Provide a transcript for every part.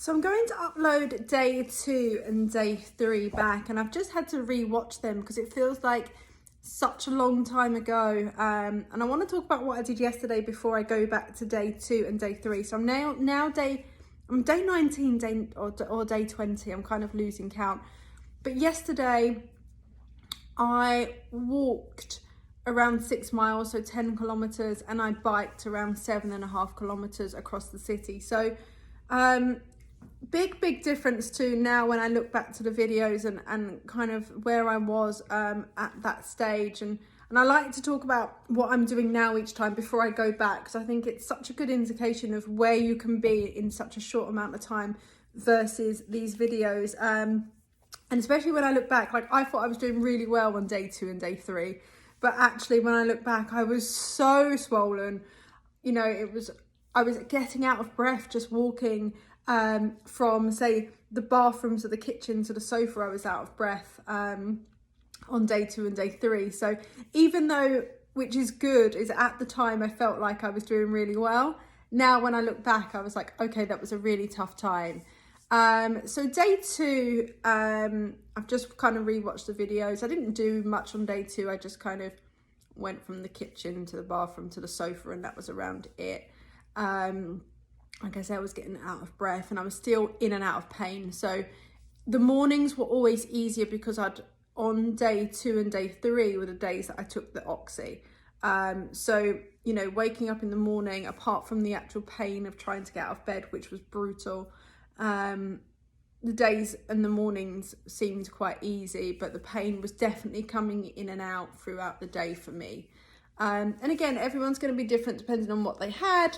So I'm going to upload day 2 and day 3 back, and I've just had to re-watch them because it feels like such a long time ago. And I want to talk about what I did yesterday before I go back to day 2 and day 3. So I'm day 19, or day 20. I'm kind of losing count. But yesterday I walked around 6 miles, so 10 kilometers, and I biked around 7.5 kilometers across the city. So big difference to now when I look back to the videos and kind of where I was at that stage. And I like to talk about what I'm doing now each time before I go back, because I think it's such a good indication of where you can be in such a short amount of time versus these videos. And especially when I look back, like I thought I was doing really well on day 2 and day 3, but actually when I look back, I was so swollen. You know, I was getting out of breath just walking from, say, the bathroom to the kitchen to the sofa. I was out of breath on day 2 and day 3. So even though, which is good, is at the time I felt like I was doing really well. Now when I look back, I was like, okay, that was a really tough time. So day 2, I've just kind of rewatched the videos. I didn't do much on day 2. I just kind of went from the kitchen to the bathroom to the sofa, and that was around it. Like I said, I was getting out of breath and I was still in and out of pain. So the mornings were always easier because on day 2 and day 3 were the days that I took the oxy. So, you know, waking up in the morning, apart from the actual pain of trying to get out of bed, which was brutal, the days and the mornings seemed quite easy, but the pain was definitely coming in and out throughout the day for me. And again, everyone's going to be different depending on what they had.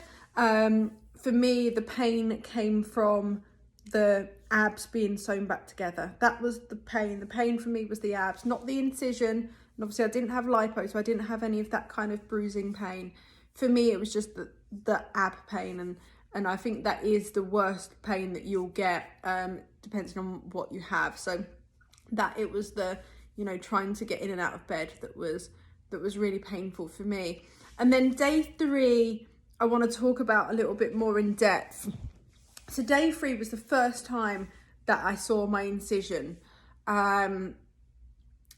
For me, the pain came from the abs being sewn back together. That was the pain. The pain for me was the abs, not the incision. And obviously I didn't have lipo, so I didn't have any of that kind of bruising pain. For me, it was just the ab pain. And I think that is the worst pain that you'll get, depending on what you have. So that it was the, you know, trying to get in and out of bed that was really painful for me. And then day 3, I want to talk about a little bit more in depth. So day 3 was the first time that I saw my incision. And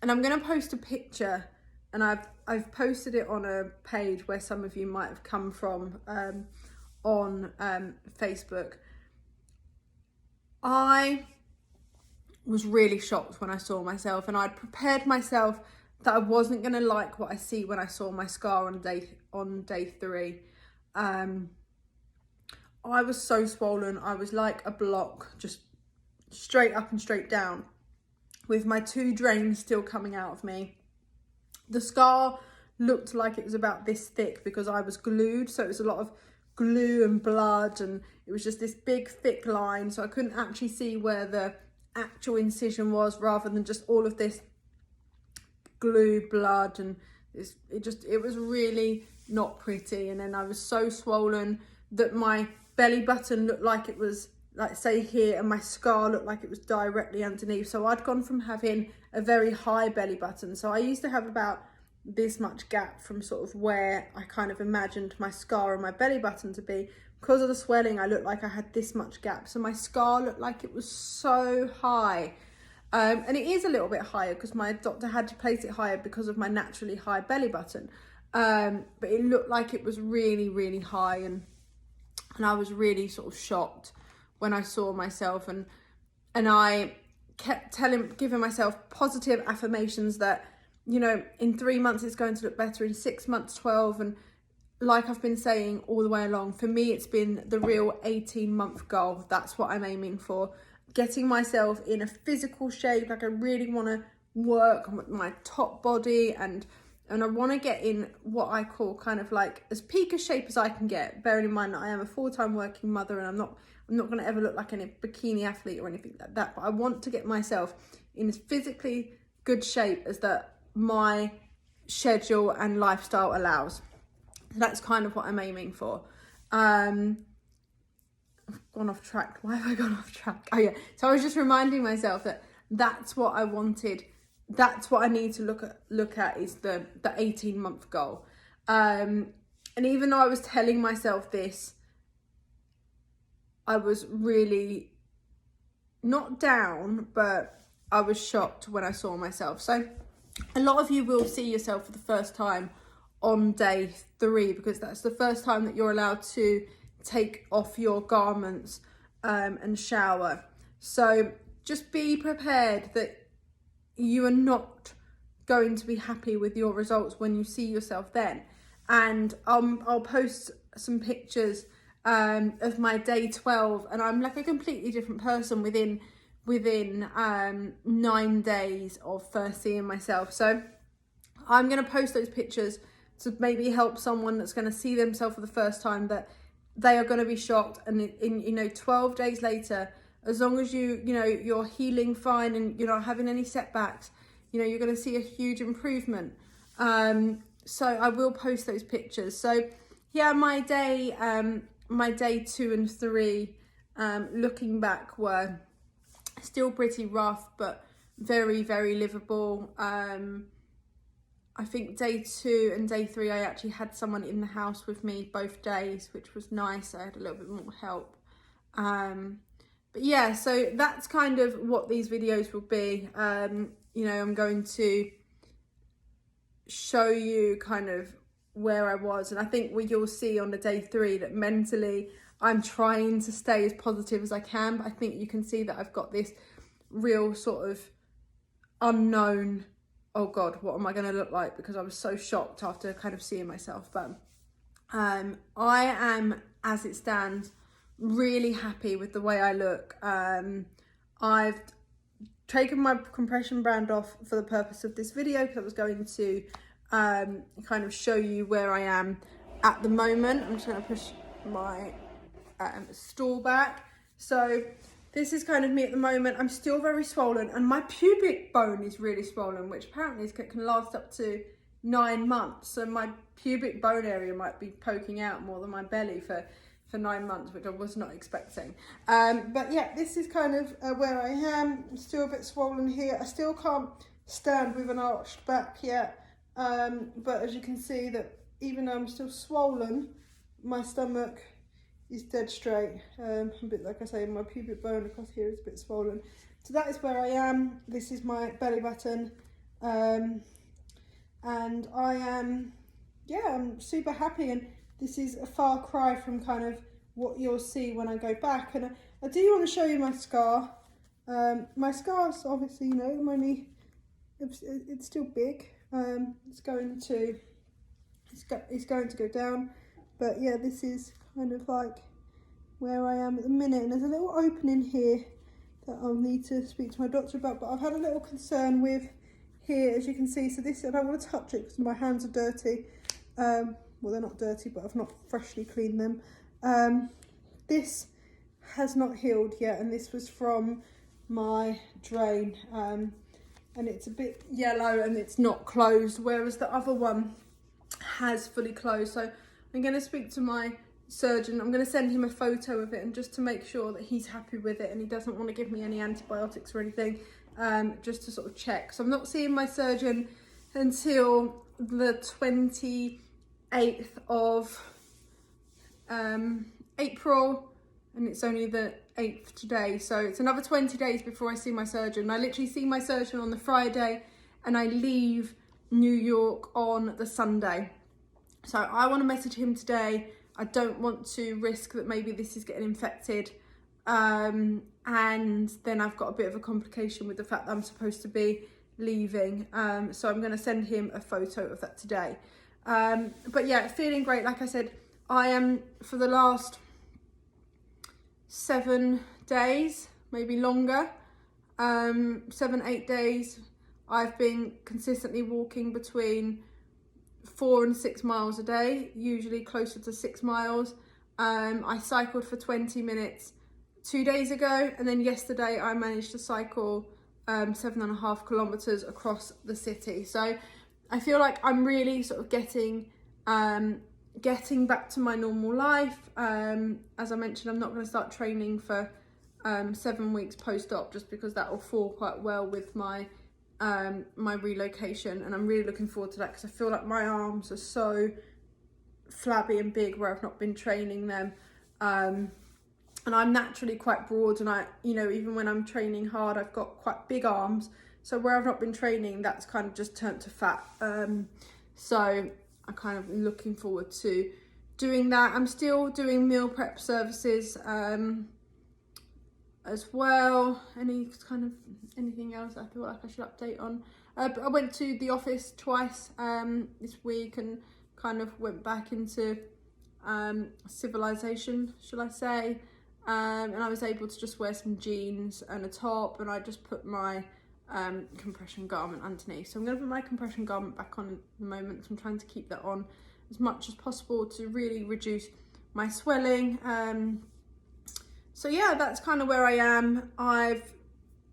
I'm going to post a picture, and I've posted it on a page where some of you might have come from, on Facebook. I was really shocked when I saw myself, and I'd prepared myself that I wasn't going to like what I see when I saw my scar on day 3. I was so swollen. I was like a block, just straight up and straight down, with my 2 drains still coming out of me. The scar looked like it was about this thick because I was glued, so it was a lot of glue and blood, and it was just this big thick line, so I couldn't actually see where the actual incision was, rather than just all of this glue, blood, and it was really not pretty. And then I was so swollen that my belly button looked like it was, like, say here, and my scar looked like it was directly underneath. So I'd gone from having a very high belly button, so I used to have about this much gap from sort of where I kind of imagined my scar and my belly button to be. Because of the swelling, I looked like I had this much gap, so my scar looked like it was so high. And it is a little bit higher because my doctor had to place it higher because of my naturally high belly button. But it looked like it was really high, and I was really sort of shocked when I saw myself, and I kept giving myself positive affirmations that, you know, in 3 months it's going to look better, in 6 months, 12, and like I've been saying all the way along, for me it's been the real 18-month goal. That's what I'm aiming for. Getting myself in a physical shape. Like, I really want to work on my top body, and I want to get in what I call kind of like as peak a shape as I can get, bearing in mind that I am a full-time working mother, and I'm not going to ever look like a bikini athlete or anything like that, but I want to get myself in as physically good shape as that my schedule and lifestyle allows. That's kind of what I'm aiming for. I've gone off track. Why have I gone off track? Oh yeah, so I was just reminding myself that that's what I wanted. That's what I need to look at is the 18-month goal. And even though I was telling myself this, I was really not down, but I was shocked when I saw myself. So a lot of you will see yourself for the first time on day 3, because that's the first time that you're allowed to take off your garments and shower. So just be prepared that you are not going to be happy with your results when you see yourself then. And I'll post some pictures of my day 12, and I'm like a completely different person within 9 days of first seeing myself. So I'm going to post those pictures to maybe help someone that's going to see themselves for the first time, that they are going to be shocked. And in 12 days later, as long as you're healing fine and you're not having any setbacks, you're going to see a huge improvement. So I will post those pictures. So yeah, my day 2 and 3, looking back, were still pretty rough, but very, very livable. I think day 2 and day 3, I actually had someone in the house with me both days, which was nice. I had a little bit more help. But yeah, so that's kind of what these videos will be. I'm going to show you kind of where I was, and I think you'll see on the day 3 that mentally I'm trying to stay as positive as I can, but I think you can see that I've got this real sort of unknown, oh God, what am I going to look like? Because I was so shocked after kind of seeing myself. But I am, as it stands, really happy with the way I look. I've taken my compression band off for the purpose of this video, because I was going to kind of show you where I am at the moment. I'm just going to push my stool back. So this is kind of me at the moment. I'm still very swollen, and my pubic bone is really swollen, which apparently can last up to 9 months. So my pubic bone area might be poking out more than my belly for 9 months, which I was not expecting. But yeah, this is kind of where I am. I'm still a bit swollen here. I still can't stand with an arched back yet. But as you can see, that even though I'm still swollen, my stomach is dead straight. A bit, like I say, my pubic bone across here is a bit swollen. So that is where I am. This is my belly button. And I am, I'm super happy. And this is a far cry from kind of what you'll see when I go back. And I do want to show you my scar. My scar's obviously, it's still big. It's going to go down. But yeah, this is kind of like where I am at the minute. And there's a little opening here that I'll need to speak to my doctor about. But I've had a little concern with here, as you can see. So this, I don't want to touch it because my hands are dirty. Well, they're not dirty, but I've not freshly cleaned them. This has not healed yet, and this was from my drain. And it's a bit yellow and it's not closed, whereas the other one has fully closed. So I'm going to speak to my surgeon. I'm going to send him a photo of it, and just to make sure that he's happy with it and he doesn't want to give me any antibiotics or anything, just to sort of check. So I'm not seeing my surgeon until the 28th of April, and it's only the 8th today, so it's another 20 days before I see my surgeon. I literally see my surgeon on the Friday and I leave New York on the Sunday. So I want to message him today. I don't want to risk that maybe this is getting infected, and then I've got a bit of a complication with the fact that I'm supposed to be leaving. So I'm going to send him a photo of that today. But yeah, feeling great. Like I said, I am, for the last 7 days, maybe longer, 7-8 days, I've been consistently walking between 4 and 6 miles a day, usually closer to 6 miles. I cycled for 20 minutes 2 days ago, and then yesterday I managed to cycle 7.5 kilometers across the city. So I feel like I'm really sort of getting back to my normal life. As I mentioned, I'm not going to start training for 7 weeks post-op, just because that will fall quite well with my my relocation, and I'm really looking forward to that, because I feel like my arms are so flabby and big where I've not been training them. and I'm naturally quite broad, and I, you know, even when I'm training hard, I've got quite big arms. So where I've not been training, that's kind of just turned to fat. So I'm kind of looking forward to doing that. I'm still doing meal prep services as well. Anything else I feel like I should update on? But I went to the office twice this week and kind of went back into civilization, shall I say. And I was able to just wear some jeans and a top, and I just put my compression garment underneath. So I'm going to put my compression garment back on at the moment. So I'm trying to keep that on as much as possible to really reduce my swelling. So yeah, that's kind of where I am. I've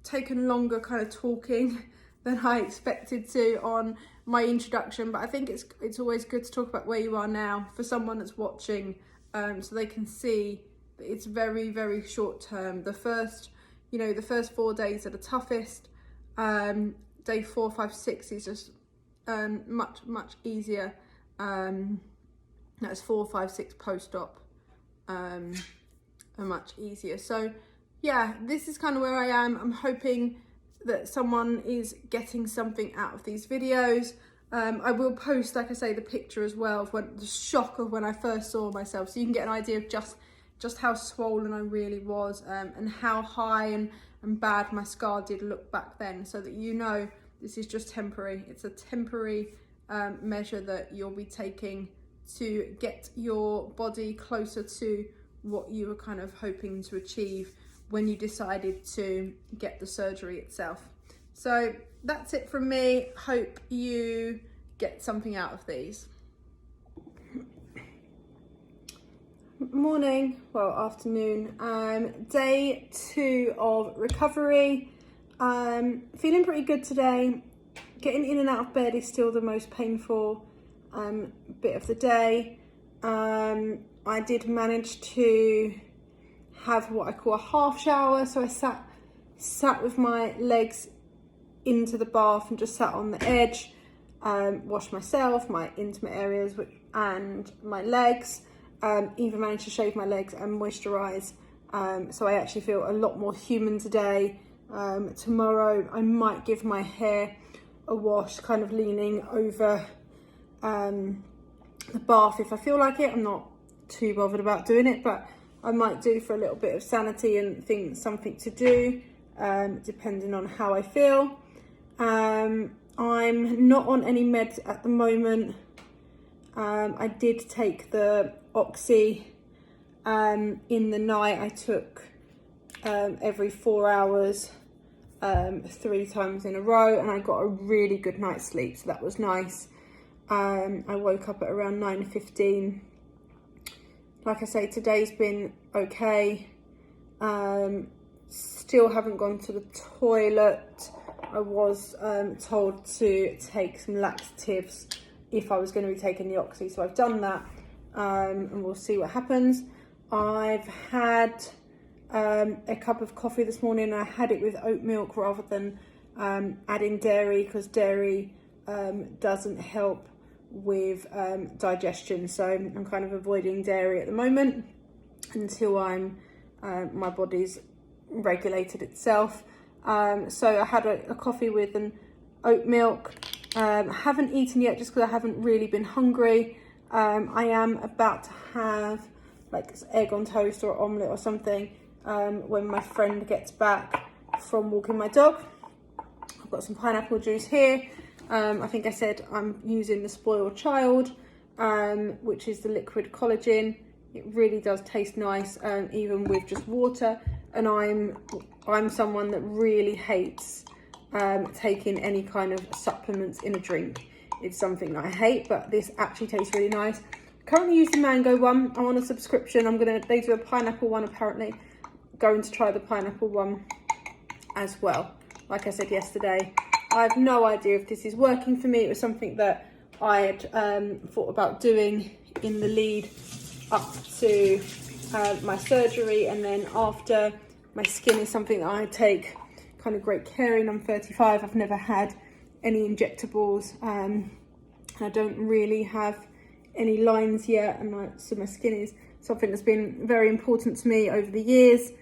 taken longer kind of talking than I expected to on my introduction, but I think it's always good to talk about where you are now for someone that's watching, so they can see that it's very, very short term. The first 4 days are the toughest. Day 4, 5, 6 is just much easier. That's 4, 5, 6 post-op are much easier. So yeah, this is kind of where I am. I'm hoping that someone is getting something out of these videos. I will post, like I say, the picture as well of the shock of when I first saw myself, so you can get an idea of just how swollen I really was, and how high and bad my scar did look back then, so that you know this is just temporary. It's a temporary measure that you'll be taking to get your body closer to what you were kind of hoping to achieve when you decided to get the surgery itself. So that's it from me. Hope you get something out of these. Morning, well, afternoon. Day 2 of recovery. Feeling pretty good today. Getting in and out of bed is still the most painful bit of the day. I did manage to have what I call a half shower, so I sat with my legs into the bath and just sat on the edge, washed myself, my intimate areas and my legs, even managed to shave my legs and moisturize, so I actually feel a lot more human today. Tomorrow I might give my hair a wash, kind of leaning over the bath if I feel like it. I'm not too bothered about doing it, but I might do for a little bit of sanity and think something to do, depending on how I feel. I'm not on any meds at the moment. I did take the Oxy in the night. I took every 4 hours, 3 times in a row, and I got a really good night's sleep, so that was nice. I woke up at around 9:15. Like I say, today's been okay. Still haven't gone to the toilet. I was told to take some laxatives if I was going to be taking the Oxy, so I've done that, and we'll see what happens. I've had a cup of coffee this morning. I had it with oat milk rather than adding dairy, because dairy doesn't help with digestion, so I'm kind of avoiding dairy at the moment until my body's regulated itself. So I had a coffee with an oat milk. Haven't eaten yet just because I haven't really been hungry. I am about to have like egg on toast or omelette or something when my friend gets back from walking my dog. I've got some pineapple juice here. I think I said I'm using the Spoiled Child, which is the liquid collagen. It really does taste nice, even with just water. And I'm someone that really hates taking any kind of supplements in a drink. It's something that I hate, but this actually tastes really nice. Currently use the mango one. I'm on a subscription. They do a pineapple one apparently. Going to try the pineapple one as well. Like I said yesterday, I have no idea if this is working for me. It was something that I had thought about doing in the lead up to my surgery, and then after. My skin is something that I take kind of great care in. I'm 35. I've never had any injectables, and I don't really have any lines yet, and so my skin is something that's been very important to me over the years.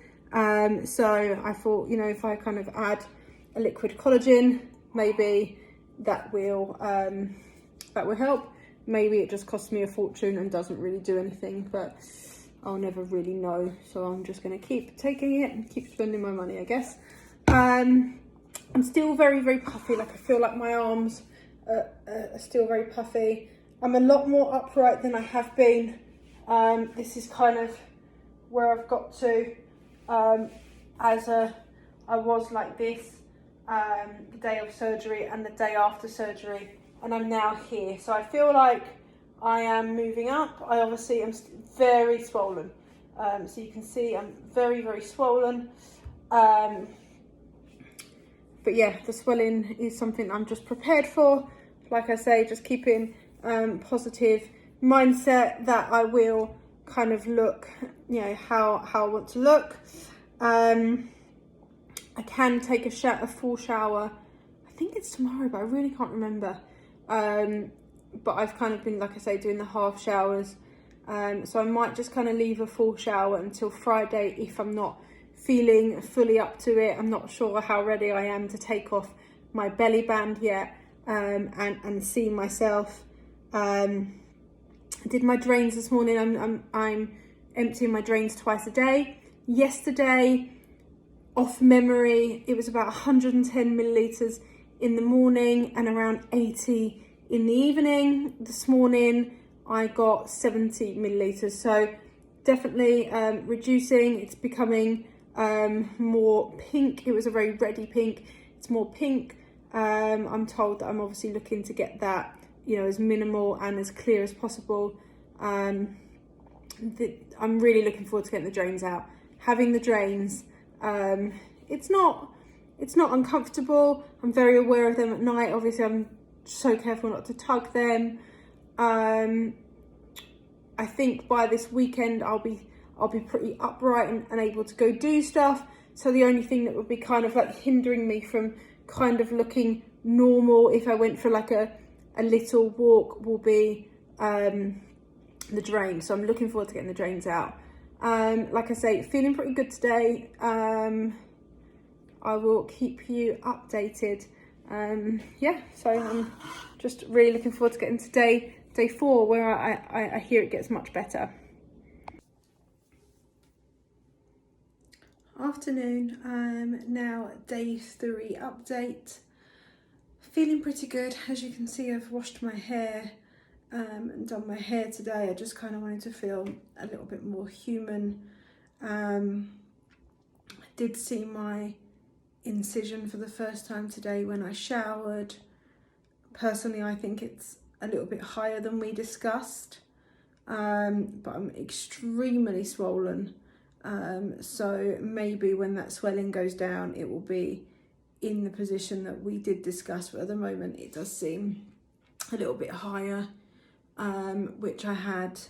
So I thought, you know, if I kind of add a liquid collagen, maybe that will help. Maybe it just costs me a fortune and doesn't really do anything, but I'll never really know. So I'm just going to keep taking it and keep spending my money, I guess. I'm still very, very puffy. Like, I feel like my arms are still very puffy. I'm a lot more upright than I have been. This is kind of where I've got to. I was like this the day of surgery and the day after surgery, and I'm now here. So I feel like I am moving up. I obviously am very swollen. So you can see I'm very, very swollen. But yeah, the swelling is something I'm just prepared for. Like I say, just keeping positive mindset that I will kind of look, you know, how I want to look. I can take a full shower. I think it's tomorrow, but I really can't remember. But I've kind of been, like I say, doing the half showers. So I might just kind of leave a full shower until Friday if I'm not feeling fully up to it. I'm not sure how ready I am to take off my belly band yet, and see myself. I did my drains this morning. I'm emptying my drains twice a day. Yesterday, off memory, it was about 110 millilitres in the morning and around 80 in the evening. This morning I got 70 millilitres, so definitely reducing. It's becoming more pink. It was a very reddy pink. It's more pink. I'm told that I'm obviously looking to get that, you know, as minimal and as clear as possible. I'm really looking forward to getting the drains out. Having the drains, it's not uncomfortable. I'm very aware of them at night. Obviously, I'm so careful not to tug them. I think by this weekend I'll be pretty upright and able to go do stuff. So the only thing that would be kind of like hindering me from kind of looking normal if I went for like a little walk will be the drain. So I'm looking forward to getting the drains out. Like I say, feeling pretty good today. I will keep you updated. Yeah, so I'm just really looking forward to getting to day 4, where I hear it gets much better. Afternoon, now day 3 update. Feeling pretty good. As you can see, I've washed my hair and done my hair today. I just kind of wanted to feel a little bit more human. I did see my incision for the first time today when I showered. Personally, I think it's a little bit higher than we discussed, but I'm extremely swollen. So maybe when that swelling goes down, it will be in the position that we did discuss, but at the moment it does seem a little bit higher, which I had,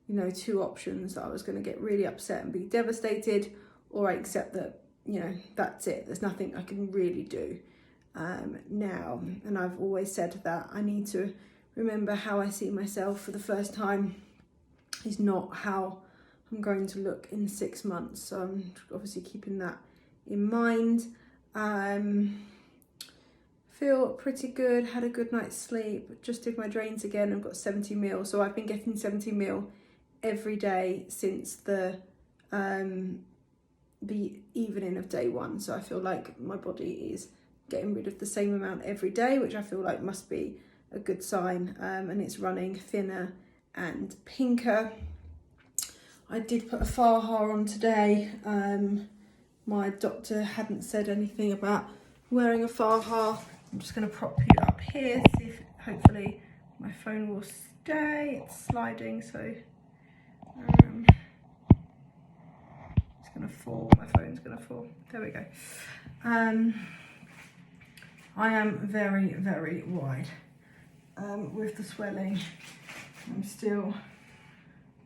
you know, 2 options: that I was going to get really upset and be devastated, or I accept that, you know, that's it, there's nothing I can really do now. And I've always said that I need to remember how I see myself for the first time is not how I'm going to look in 6 months. So I'm obviously keeping that in mind. Feel pretty good, had a good night's sleep, just did my drains again. I've got 70 mil, so I've been getting 70 mil every day since the evening of day 1. So I feel like my body is getting rid of the same amount every day, which I feel like must be a good sign. And it's running thinner and pinker. I did put a faja on today. My doctor hadn't said anything about wearing a faja. I'm just going to prop you up here, see if hopefully my phone will stay. It's sliding, so it's going to fall. My phone's going to fall. There we go. I am very, very wide with the swelling. I'm still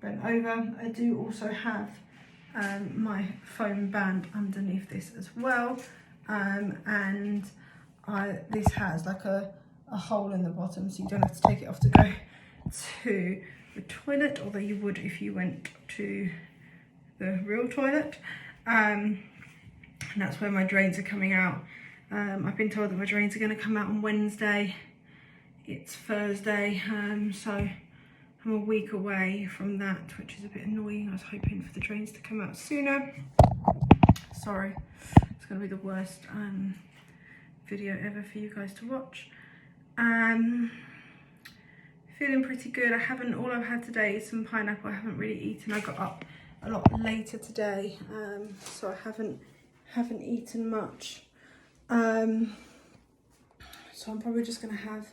bent over. I do also have my foam band underneath this as well, and this has like a hole in the bottom, so you don't have to take it off to go to the toilet, although you would if you went to the real toilet. And that's where my drains are coming out. I've been told that my drains are going to come out on Wednesday. It's Thursday, so I'm a week away from that, which is a bit annoying. I was hoping for the drains to come out sooner. Sorry, it's going to be the worst video ever for you guys to watch. Feeling pretty good. All I've had today is some pineapple. I haven't really eaten. I got up a lot later today, so I haven't eaten much. So I'm probably just gonna have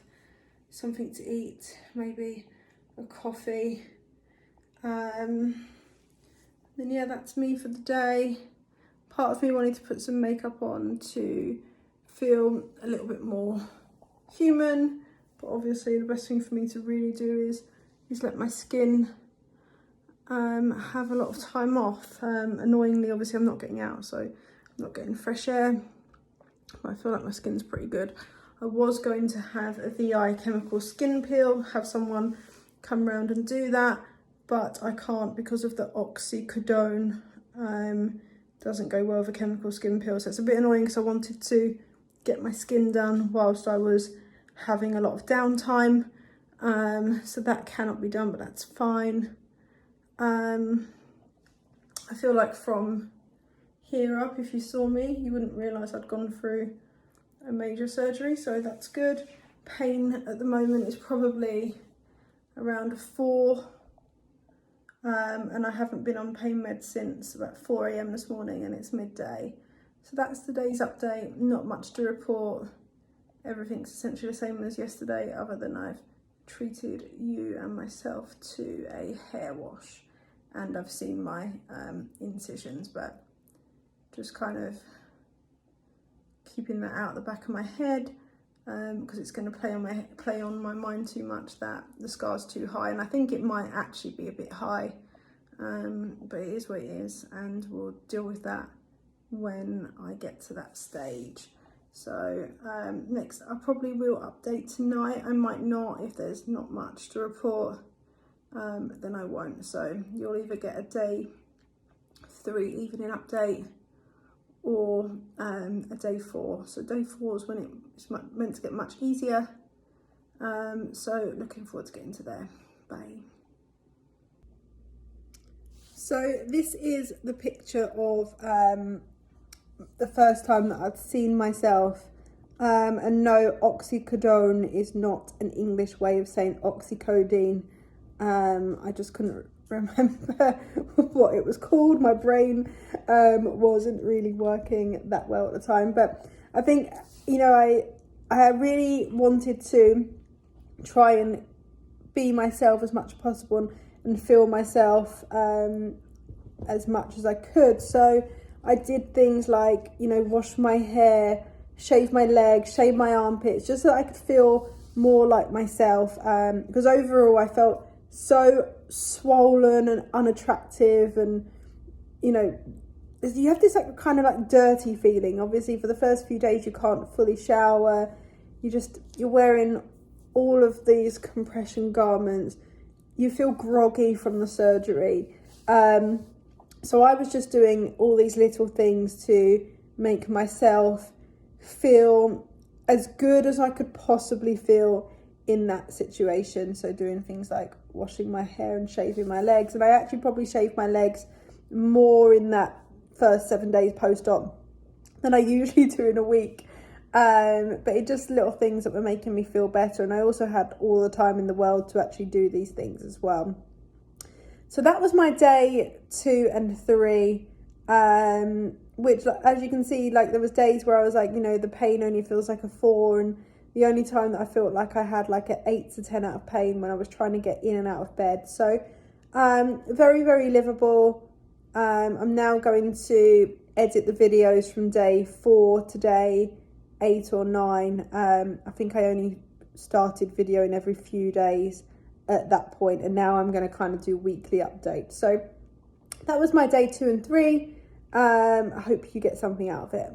something to eat, maybe a coffee. Then yeah, that's me for the day. Part of me wanted to put some makeup on to feel a little bit more human, but obviously the best thing for me to really do is let my skin have a lot of time off. Annoyingly, obviously I'm not getting out, so I'm not getting fresh air, but I feel like my skin's pretty good. I was going to have a VI chemical skin peel, have someone come round and do that, but I can't because of the oxycodone. Doesn't go well with a chemical skin peel, so it's a bit annoying because I wanted to get my skin done whilst I was having a lot of downtime, so that cannot be done, but that's fine. I feel like from here up, if you saw me, you wouldn't realise I'd gone through a major surgery, so that's good. Pain at the moment is probably around a 4, and I haven't been on pain meds since about 4 AM this morning, and it's midday. So that's today's update. Not much to report. Everything's essentially the same as yesterday, other than I've treated you and myself to a hair wash, and I've seen my incisions, but just kind of keeping that out the back of my head, because it's going to play on my mind too much that the scar's too high, and I think it might actually be a bit high, but it is what it is, and we'll deal with that when I get to that stage. So next, I probably will update tonight. I might not. If there's not much to report, then I won't. So you'll either get a day 3 evening update or a day 4. So day 4 is when it's meant to get much easier. So looking forward to getting to there. Bye. So this is the picture of the first time that I've seen myself, and no, oxycodone is not an English way of saying oxycodone. I just couldn't remember what it was called. My brain wasn't really working that well at the time, but I think, you know, I really wanted to try and be myself as much as possible and feel myself as much as I could. So I did things like, you know, wash my hair, shave my legs, shave my armpits, just so I could feel more like myself. Because overall I felt so swollen and unattractive, and, you know, you have this like kind of like dirty feeling. Obviously for the first few days you can't fully shower. You're wearing all of these compression garments. You feel groggy from the surgery. So I was just doing all these little things to make myself feel as good as I could possibly feel in that situation. So doing things like washing my hair and shaving my legs. And I actually probably shaved my legs more in that first 7 days post-op than I usually do in a week. But it just little things that were making me feel better. And I also had all the time in the world to actually do these things as well. So that was my day 2 and 3, which, as you can see, like there was days where I was like, you know, the pain only feels like a 4, and the only time that I felt like I had like an 8 to 10 out of pain when I was trying to get in and out of bed. So very, very livable. I'm now going to edit the videos from day 4 to day 8 or 9. I think I only started videoing every few days at that point, and now I'm going to kind of do weekly updates. So that was my day 2 and 3. I hope you get something out of it.